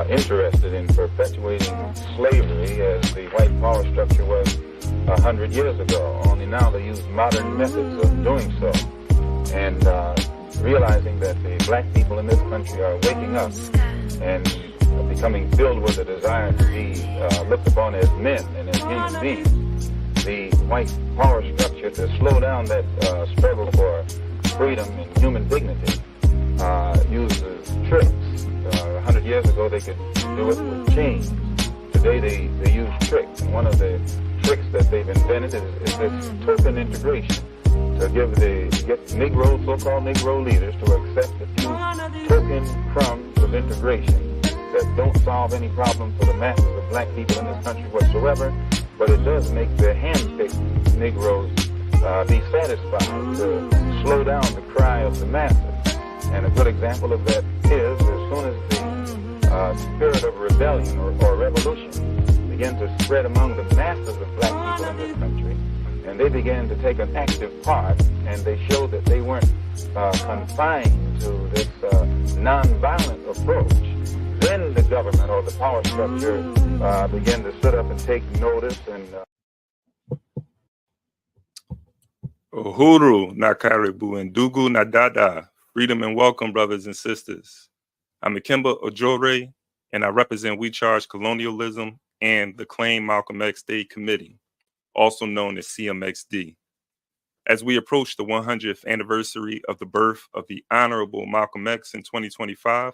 interested in perpetuating slavery as the white power structure was 100 years ago. Only now they use modern methods of doing so. And realizing that the black people in this country are waking up and becoming filled with a desire to be looked upon as men and as human beings. The white power structure, to slow down that struggle for freedom and human dignity, uses tricks. 100 years ago they could do it with chains. Today they use tricks. And one of the tricks that they've invented is this token integration, to get Negroes, so-called Negro leaders, to accept a few token crumbs of integration that don't solve any problem for the masses of black people in this country whatsoever, but it does make the hand-picked Negroes be satisfied, to slow down the cry of the masses. And a good example of that is, as soon as the spirit of rebellion or revolution began to spread among the masses of black people in this country, and they began to take an active part, and they showed that they weren't confined to this nonviolent approach, then the government or the power structure began to sit up and take notice and Uhuru Nakaribu and Dugu Nadada. Freedom and welcome, brothers and sisters. I'm Ikemba Ojore, and I represent We Charge Colonialism and the Claim Malcolm X Day Committee, also known as CMXD. As we approach the 100th anniversary of the birth of the Honorable Malcolm X in 2025,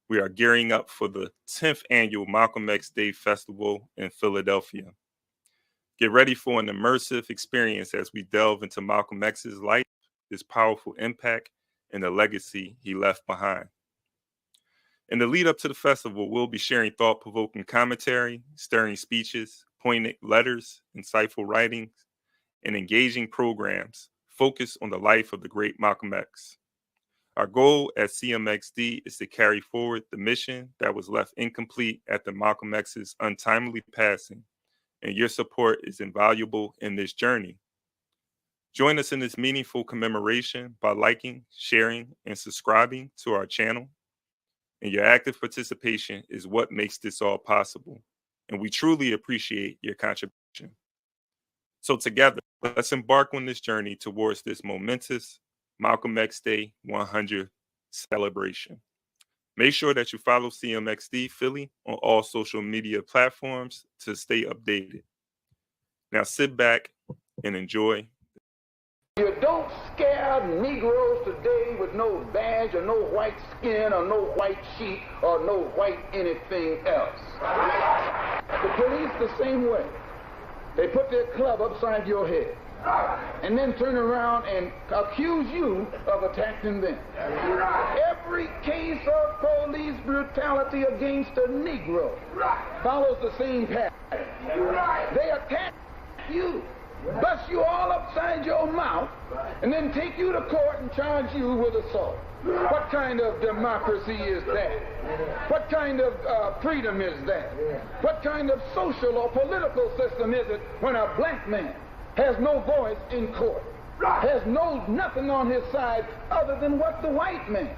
we are gearing up for the 10th annual Malcolm X Day Festival in Philadelphia. Get ready for an immersive experience as we delve into Malcolm X's life, his powerful impact, and the legacy he left behind. In the lead up to the festival, we'll be sharing thought-provoking commentary, stirring speeches, poignant letters, insightful writings, and engaging programs focused on the life of the great Malcolm X. Our goal at CMXD is to carry forward the mission that was left incomplete after Malcolm X's untimely passing, and your support is invaluable in this journey. Join us in this meaningful commemoration by liking, sharing, and subscribing to our channel. And your active participation is what makes this all possible. And we truly appreciate your contribution. So together, let's embark on this journey towards this momentous Malcolm X Day 100 celebration. Make sure that you follow CMXD Philly on all social media platforms to stay updated. Now sit back and enjoy. You don't scare Negroes today with no badge or no white skin or no white sheep or no white anything else. The police the same way. They put their club upside your head and then turn around and accuse you of attacking them. Every case of police brutality against a Negro follows the same pattern. They attack you, bust you all upside your mouth, and then take you to court and charge you with assault. What kind of democracy is that? What kind of freedom is that? What kind of social or political system is it when a black man has no voice in court, has nothing on his side other than what the white man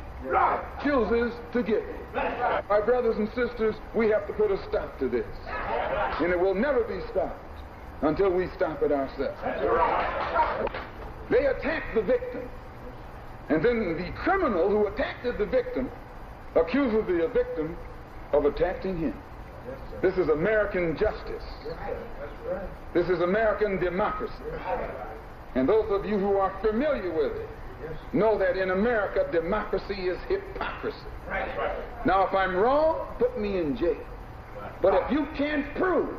chooses to give him? My brothers and sisters, we have to put a stop to this, and it will never be stopped until we stop it ourselves. They attack the victim, and then the criminal who attacked the victim accuses the victim of attacking him. This is American justice. This is American democracy. And those of you who are familiar with it know that in America, democracy is hypocrisy. Now, if I'm wrong, put me in jail. But if you can't prove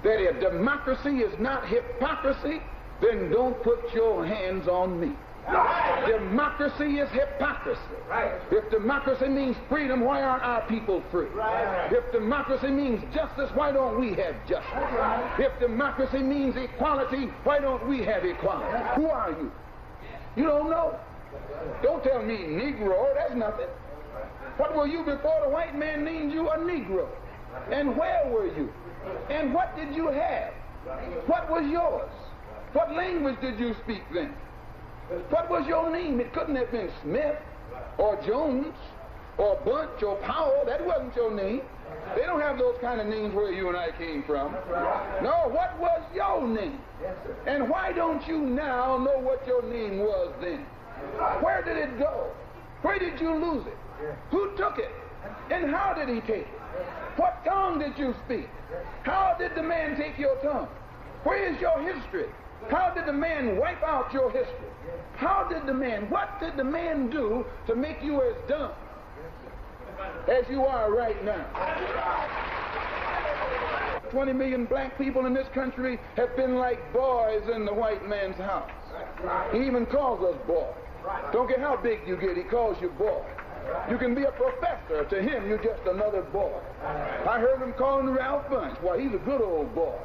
that a democracy is not hypocrisy, then don't put your hands on me. Democracy is hypocrisy. If democracy means freedom, why aren't our people free? If democracy means justice, why don't we have justice? If democracy means equality, why don't we have equality? Who are you? You don't know. Don't tell me Negro, that's nothing. What were you before the white man named you a Negro? And where were you? And what did you have? What was yours? What language did you speak then? What was your name? It couldn't have been Smith or Jones or Bunch or Powell. That wasn't your name. They don't have those kind of names where you and I came from. No, what was your name? And why don't you now know what your name was then? Where did it go? Where did you lose it? Who took it? And how did he take it? What tongue did you speak? How did the man take your tongue? Where is your history? How did the man wipe out your history? What did the man do to make you as dumb as you are right now? 20 million black people in this country have been like boys in the white man's house. He even calls us boys. Don't care how big you get, he calls you boy. You can be a professor. To him, you're just another boy. I heard him calling Ralph Bunch. Why, he's a good old boy.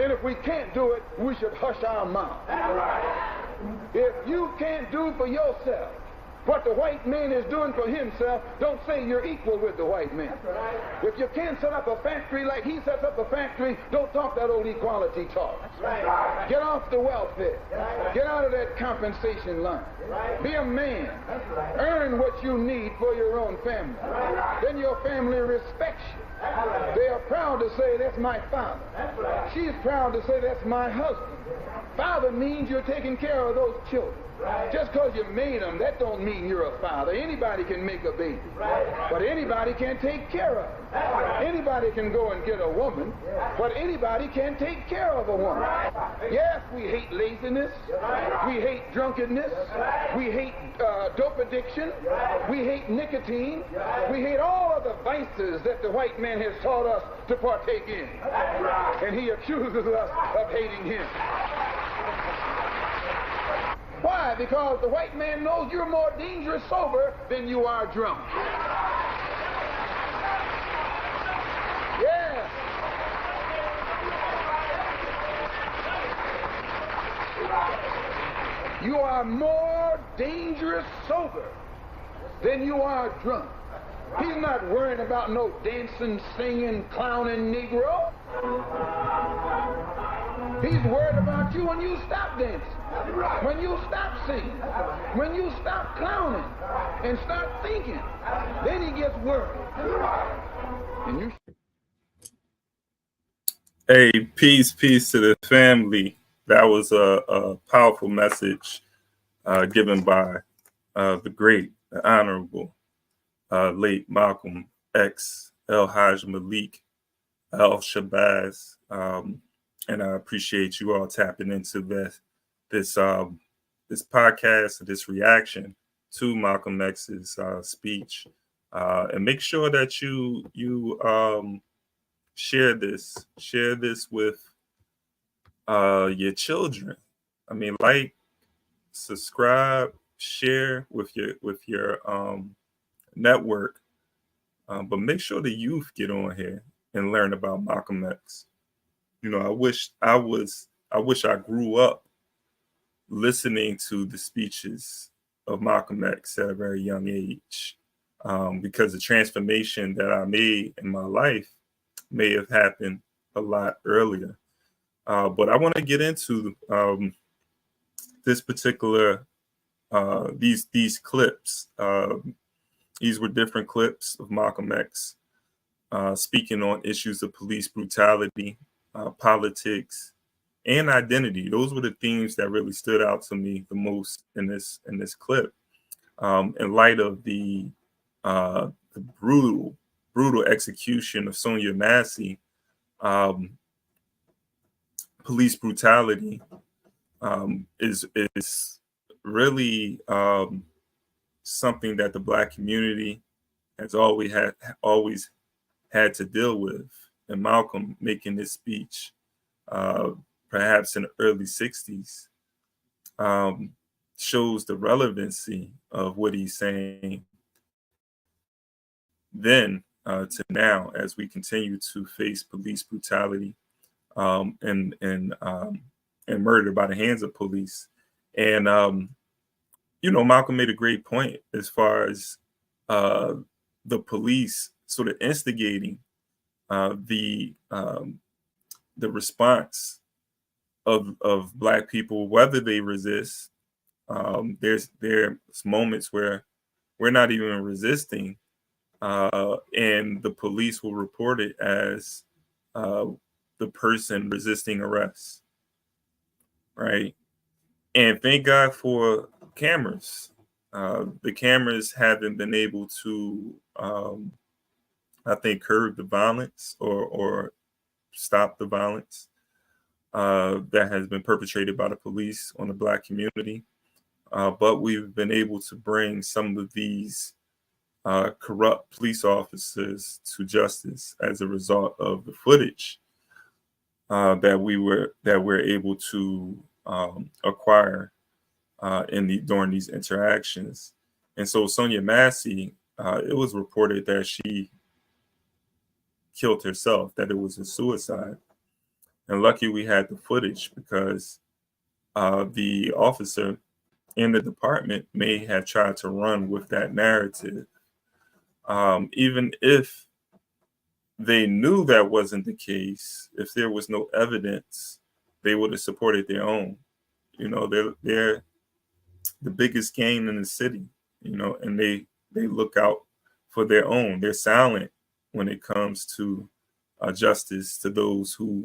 And if we can't do it, we should hush our mouth. If you can't do for yourself what the white man is doing for himself, don't say you're equal with the white man. If you can't set up a factory like he sets up a factory, don't talk that old equality talk. Get off the welfare. Get out of that compensation line. Be a man. Earn what you need for your own family. Then your family respects you. They are proud to say, that's my father. She's proud to say, that's my husband. Father means you're taking care of those children. Just because you made them, that don't mean you're a father. Anybody can make a baby, but anybody can't take care of them. Anybody can go and get a woman, but anybody can't take care of a woman. Yes, we hate laziness. We hate drunkenness. We hate dope addiction. We hate nicotine. We hate all of the vices that the white man has taught us to partake in. And he accuses us of hating him. Why? Because the white man knows you're more dangerous sober than you are drunk. Yes. You are more dangerous sober than you are drunk. He's not worrying about no dancing, singing, clowning Negro. He's worried about you when you stop dancing, when you stop singing, when you stop clowning and start thinking. Then he gets worried. And you... Hey, peace to the family. That was a powerful message given by the great, the honorable, late Malcolm X, El Haj Malik, El Shabazz. And I appreciate you all tapping into this podcast, this reaction to Malcolm X's speech, and make sure that you share this with your children. I mean, like, subscribe, share with your network, but make sure the youth get on here and learn about Malcolm X. You know, I wish I grew up listening to the speeches of Malcolm X at a very young age, because the transformation that I made in my life may have happened a lot earlier. But I want to get into this particular these clips. These were different clips of Malcolm X speaking on issues of police brutality, politics, and identity. Those were the themes that really stood out to me the most in this clip. In light of the brutal execution of Sonia Massey, police brutality is really something that the Black community has always had to deal with. And Malcolm making this speech, perhaps in the early 60s, shows the relevancy of what he's saying then to now, as we continue to face police brutality and murder by the hands of police. And you know, Malcolm made a great point as far as the police sort of instigating the response of Black people, whether they resist. There's moments where we're not even resisting, and the police will report it as the person resisting arrest, right? And thank God for cameras. The cameras haven't been able to, I think, curb the violence or stop the violence that has been perpetrated by the police on the Black community. But we've been able to bring some of these corrupt police officers to justice as a result of the footage that we're able to acquire during these interactions. And so Sonia Massey, it was reported that she killed herself, that it was a suicide. And lucky we had the footage, because the officer in the department may have tried to run with that narrative. Even if they knew that wasn't the case, if there was no evidence, they would have supported their own. You know, they're the biggest gang in the city, you know, and they look out for their own. They're silent when it comes to justice to those who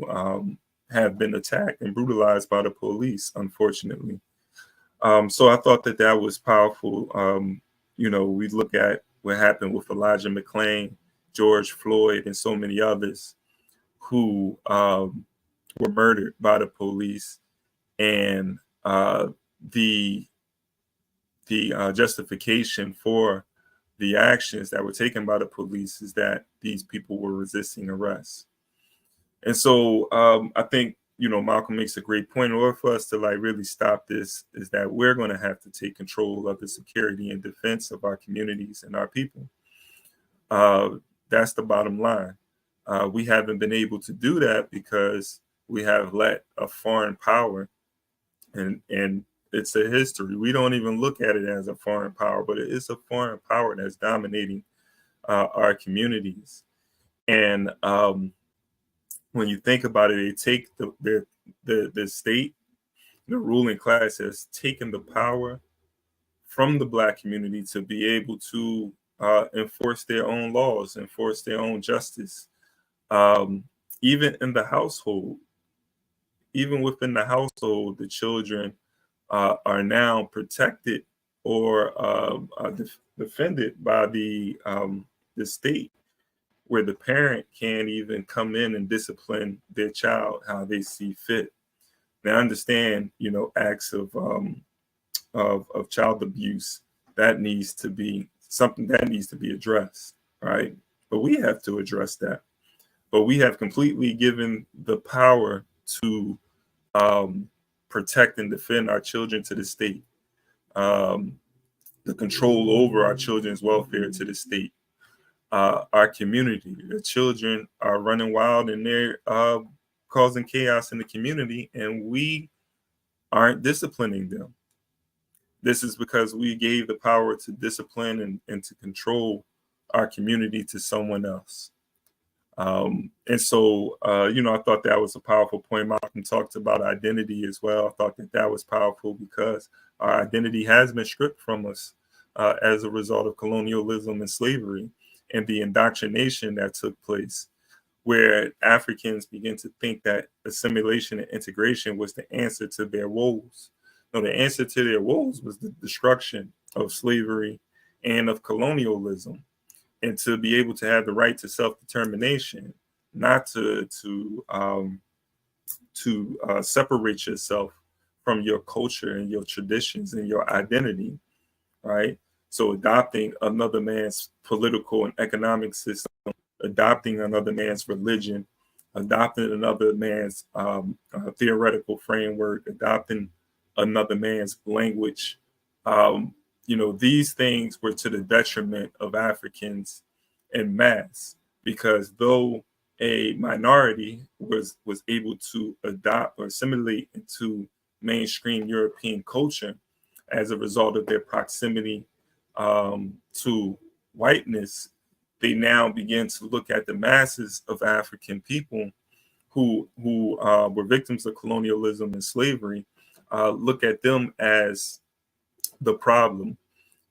have been attacked and brutalized by the police, unfortunately. So I thought that was powerful. You know, we look at what happened with Elijah McClain, George Floyd, and so many others who were murdered by the police, and the justification for the actions that were taken by the police is that these people were resisting arrest. And so I think, you know, Malcolm makes a great point. In order for us to like really stop this, is that we're going to have to take control of the security and defense of our communities and our people. That's the bottom line. We haven't been able to do that because we have let a foreign power, and it's a history. We don't even look at it as a foreign power, but it is a foreign power that's dominating our communities. And when you think about it, they take the state, the ruling class has taken the power from the Black community to be able to enforce their own laws, enforce their own justice. Even in the household, even within the household, the children are now protected or defended by the state, where the parent can't even come in and discipline their child how they see fit. Now, I understand, you know, acts of child abuse, that needs to be something that needs to be addressed, right? But we have to address that. But we have completely given the power to protect and defend our children to the state, the control over our children's welfare to the state. Our community, the children are running wild and they're causing chaos in the community, and we aren't disciplining them. This is because we gave the power to discipline and to control our community to someone else. And so, you know, I thought that was a powerful point. Malcolm talked about identity as well. I thought that was powerful because our identity has been stripped from us as a result of colonialism and slavery and the indoctrination that took place, where Africans begin to think that assimilation and integration was the answer to their woes. No, the answer to their woes was the destruction of slavery and of colonialism, and to be able to have the right to self-determination, not to separate yourself from your culture and your traditions and your identity, right? So adopting another man's political and economic system, adopting another man's religion, adopting another man's theoretical framework, adopting another man's language. You know, these things were to the detriment of Africans en masse, because though a minority was able to adopt or assimilate into mainstream European culture as a result of their proximity to whiteness, they now begin to look at the masses of African people who were victims of colonialism and slavery, look at them as the problem.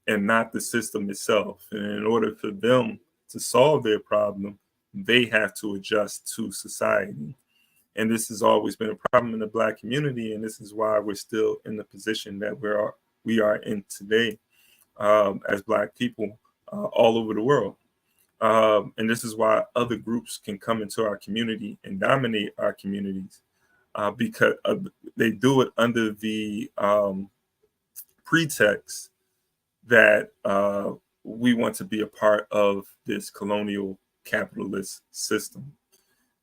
and not the system itself. And in order for them to solve their problem, they have to adjust to society. And this has always been a problem in the Black community, and this is why we're still in the position that we are in today as Black people all over the world. And this is why other groups can come into our community and dominate our communities, because they do it under the pretext that we want to be a part of this colonial capitalist system.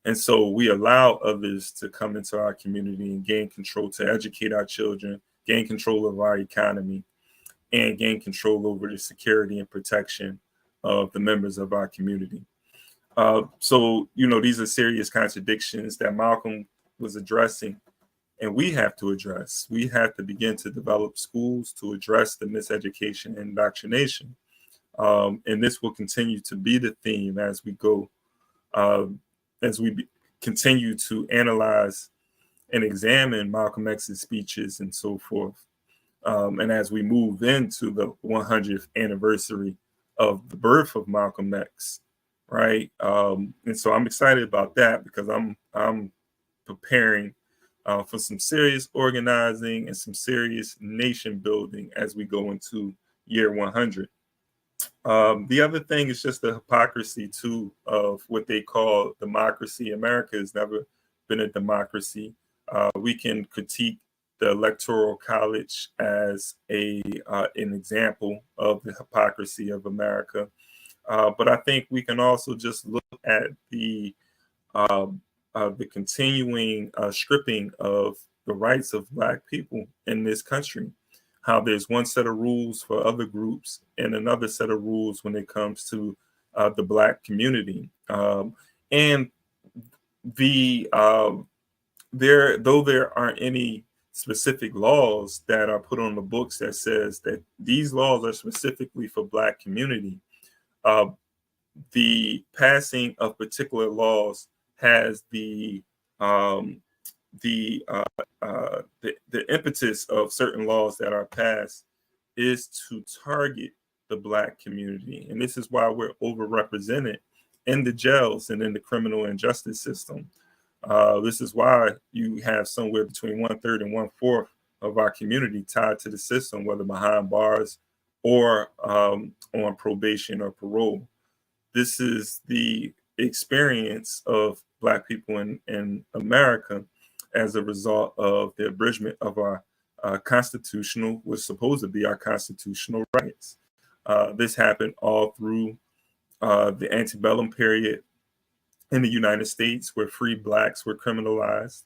And so we allow others to come into our community and gain control, to educate our children, gain control of our economy, and gain control over the security and protection of the members of our community. So, these are serious contradictions that Malcolm was addressing, and we have to address. We have to begin to develop schools to address the miseducation and indoctrination. And this will continue to be the theme as we go, as we continue to analyze and examine Malcolm X's speeches and so forth. And as we move into the 100th anniversary of the birth of Malcolm X, right? And so I'm excited about that because I'm preparing for some serious organizing and some serious nation building as we go into year 100. The other thing is just the hypocrisy, too, of what they call democracy. America has never been a democracy. We can critique the Electoral College as an example of the hypocrisy of America. But I think we can also just look at the continuing stripping of the rights of Black people in this country. How there's one set of rules for other groups and another set of rules when it comes to the Black community. And though there aren't any specific laws that are put on the books that says that these laws are specifically for Black community, the passing of particular laws has the impetus of certain laws that are passed is to target the Black community. And this is why we're overrepresented in the jails and in the criminal and justice system. This is why you have somewhere between 1/3 and 1/4 of our community tied to the system, whether behind bars or on probation or parole. This is the experience of Black people in America as a result of the abridgment of our was supposed to be our constitutional rights. This happened all through the antebellum period in the United States, where free Blacks were criminalized.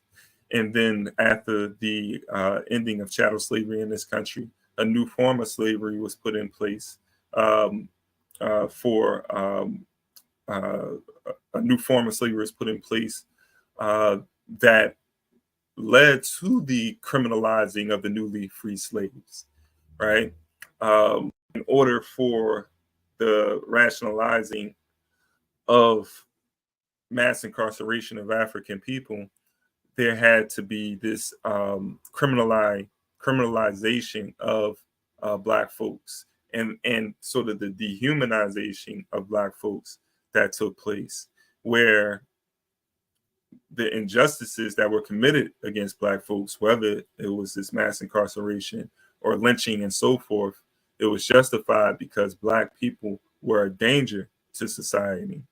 And then after the ending of chattel slavery in this country, a new form of slavery was put in place a new form of slavery was put in place that led to the criminalizing of the newly free slaves, right? In order for the rationalizing of mass incarceration of African people, there had to be this criminalization of Black folks and sort of the dehumanization of Black folks that took place, where the injustices that were committed against Black folks, whether it was this mass incarceration or lynching and so forth, it was justified because Black people were a danger to society.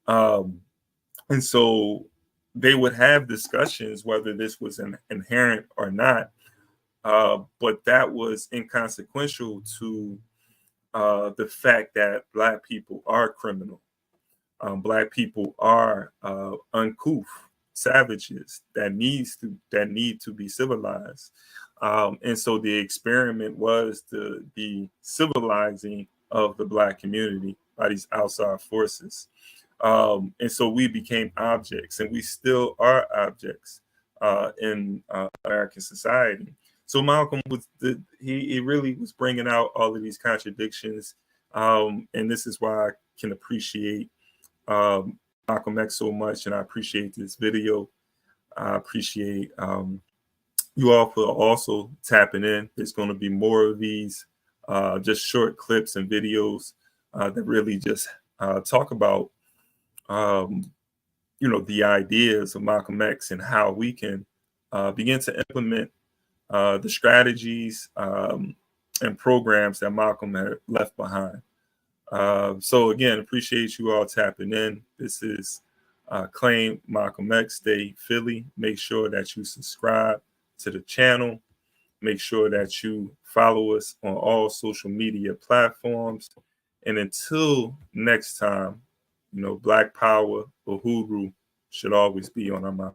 And so they would have discussions whether this was inherent or not, but that was inconsequential to the fact that Black people are criminal. Black people are uncouth savages that need to be civilized. And so the experiment was the civilizing of the Black community by these outside forces. And so we became objects, and we still are objects in American society. So Malcolm he really was bringing out all of these contradictions, and this is why I can appreciate Malcolm X so much, and I appreciate this video. I appreciate you all for also tapping in. There's going to be more of these just short clips and videos that really just talk about, the ideas of Malcolm X and how we can begin to implement the strategies and programs that Malcolm had left behind. So again, appreciate you all tapping in. This is Claim Malcolm X Day Philly. Make sure that you subscribe to the channel. Make sure that you follow us on all social media platforms. And until next time, Black Power, Uhuru should always be on our mind.